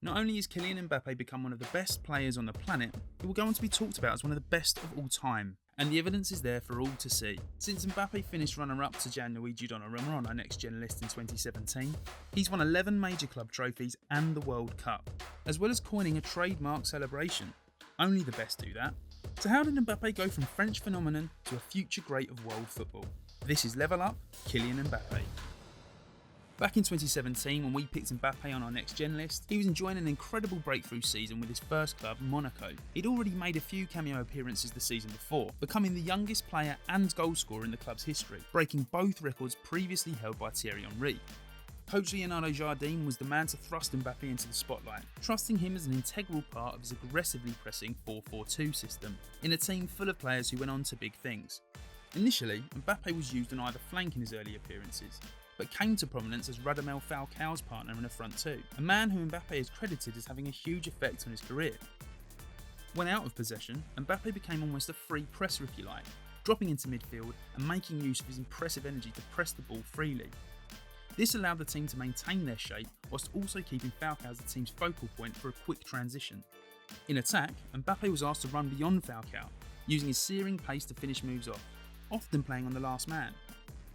Not only has Kylian Mbappé become one of the best players on the planet, he will go on to be talked about as one of the best of all time. And the evidence is there for all to see. Since Mbappé finished runner-up to Gianluigi Donnarumma on our NXGN list in 2017, he's won 11 major club trophies and the World Cup, as well as coining a trademark celebration. Only the best do that. So how did Mbappé go from French phenomenon to a future great of world football? This is Level Up, Kylian Mbappé. Back in 2017, when we picked Mbappé on our NXGN list, he was enjoying an incredible breakthrough season with his first club, Monaco. He'd already made a few cameo appearances the season before, becoming the youngest player and goalscorer in the club's history, breaking both records previously held by Thierry Henry. Coach Leonardo Jardim was the man to thrust Mbappé into the spotlight, trusting him as an integral part of his aggressively pressing 4-4-2 system, in a team full of players who went on to big things. Initially, Mbappé was used on either flank in his early appearances, but came to prominence as Radamel Falcao's partner in a front two, a man who Mbappé is credited as having a huge effect on his career. When out of possession, Mbappé became almost a free presser if you like, dropping into midfield and making use of his impressive energy to press the ball freely. This allowed the team to maintain their shape whilst also keeping Falcao as the team's focal point for a quick transition. In attack, Mbappé was asked to run beyond Falcao, using his searing pace to finish moves off, often playing on the last man.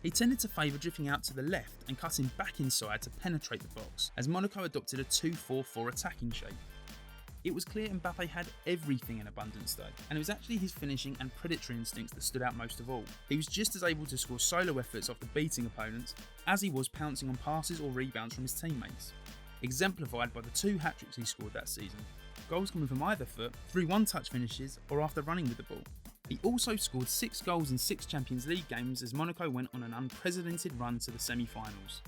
He tended to favour drifting out to the left and cutting back inside to penetrate the box, as Monaco adopted a 2-4-4 attacking shape. It was clear Mbappé had everything in abundance though, and it was actually his finishing and predatory instincts that stood out most of all. He was just as able to score solo efforts after beating opponents as he was pouncing on passes or rebounds from his teammates, exemplified by the 2 hat-tricks he scored that season, goals coming from either foot, through one-touch finishes or after running with the ball. He also scored 6 goals in 6 Champions League games as Monaco went on an unprecedented run to the semi-finals.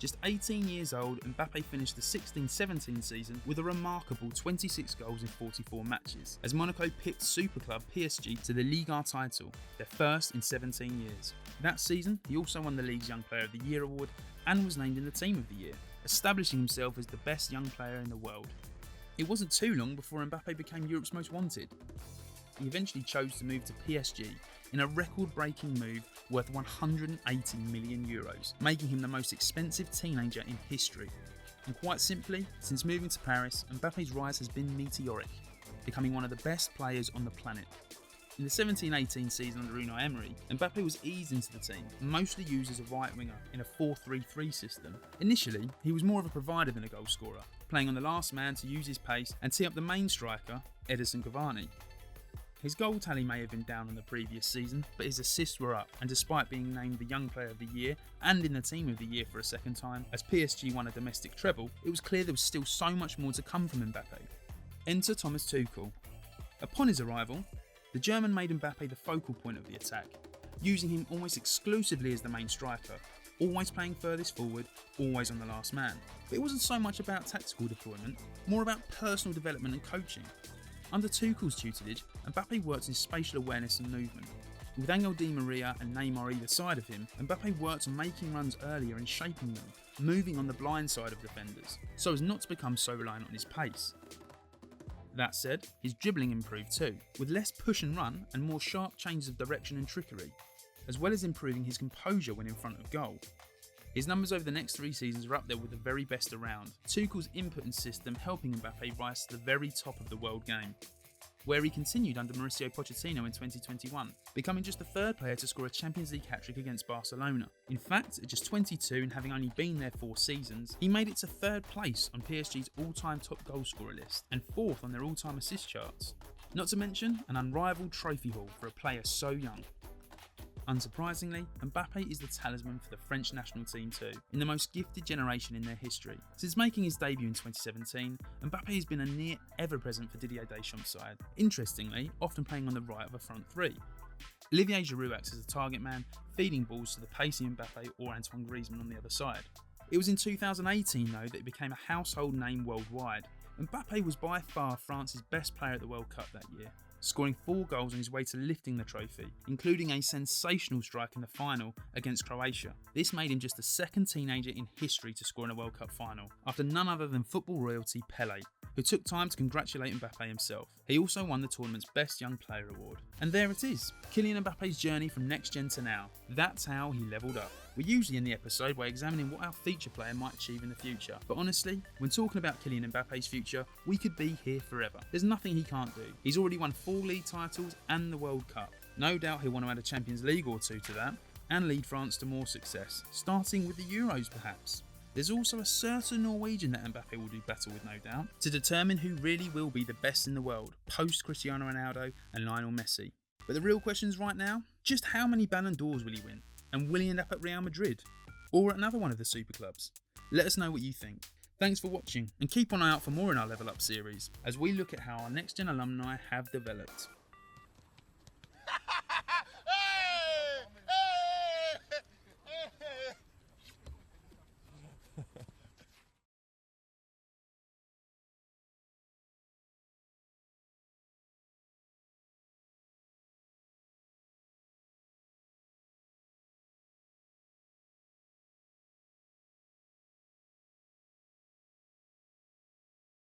Just 18 years old, Mbappé finished the 16-17 season with a remarkable 26 goals in 44 matches, as Monaco picked super club PSG to the Ligue 1 title, their first in 17 years. That season, he also won the league's Young Player of the Year award and was named in the Team of the Year, establishing himself as the best young player in the world. It wasn't too long before Mbappé became Europe's most wanted. He eventually chose to move to PSG in a record-breaking move worth €180 million, making him the most expensive teenager in history. And quite simply, since moving to Paris, Mbappe's rise has been meteoric, becoming one of the best players on the planet. In the 17-18 season under Unai Emery, Mbappé was eased into the team, mostly used as a right winger in a 4-3-3 system. Initially, he was more of a provider than a goal scorer, playing on the last man to use his pace and tee up the main striker, Edinson Cavani. His goal tally may have been down on the previous season, but his assists were up, and despite being named the Young Player of the Year and in the Team of the Year for a second time, as PSG won a domestic treble, it was clear there was still so much more to come from Mbappé. Enter Thomas Tuchel. Upon his arrival, the German made Mbappé the focal point of the attack, using him almost exclusively as the main striker, always playing furthest forward, always on the last man. But it wasn't so much about tactical deployment, more about personal development and coaching. Under Tuchel's tutelage, Mbappé worked in spatial awareness and movement. With Angel Di Maria and Neymar either side of him, Mbappé worked on making runs earlier and shaping them, moving on the blind side of defenders, so as not to become so reliant on his pace. That said, his dribbling improved too, with less push and run and more sharp changes of direction and trickery, as well as improving his composure when in front of goal. His numbers over the next 3 seasons are up there with the very best around, Tuchel's input and system helping Mbappé rise to the very top of the world game, where he continued under Mauricio Pochettino in 2021, becoming just the 3rd player to score a Champions League hat-trick against Barcelona. In fact, at just 22 and having only been there 4 seasons, he made it to 3rd place on PSG's all-time top goalscorer list and 4th on their all-time assist charts. Not to mention an unrivaled trophy haul for a player so young. Unsurprisingly, Mbappé is the talisman for the French national team too, in the most gifted generation in their history. Since making his debut in 2017, Mbappé has been a near ever-present for Didier Deschamps' side, interestingly, often playing on the right of a front 3. Olivier Giroud acts as a target man, feeding balls to the pacey Mbappé or Antoine Griezmann on the other side. It was in 2018 though that it became a household name worldwide. Mbappé was by far France's best player at the World Cup that year, scoring 4 goals on his way to lifting the trophy, including a sensational strike in the final against Croatia. This made him just the 2nd teenager in history to score in a World Cup final, after none other than football royalty Pelé. who took time to congratulate Mbappé himself. He also won the tournament's Best Young Player award. And there it is, Kylian Mbappe's journey from next gen to now. That's how he levelled up. We usually end the episode by examining what our feature player might achieve in the future. But honestly, when talking about Kylian Mbappe's future, we could be here forever. There's nothing he can't do. He's already won 4 league titles and the World Cup. No doubt he'll want to add a Champions League or 2 to that, and lead France to more success, starting with the Euros perhaps. There's also a certain Norwegian that Mbappé will do battle with, no doubt, to determine who really will be the best in the world, post Cristiano Ronaldo and Lionel Messi. But the real question is right now, just how many Ballon d'Ors will he win? And will he end up at Real Madrid? Or at another one of the super clubs? Let us know what you think. Thanks for watching, and keep an eye out for more in our Level Up series, as we look at how our next gen alumni have developed.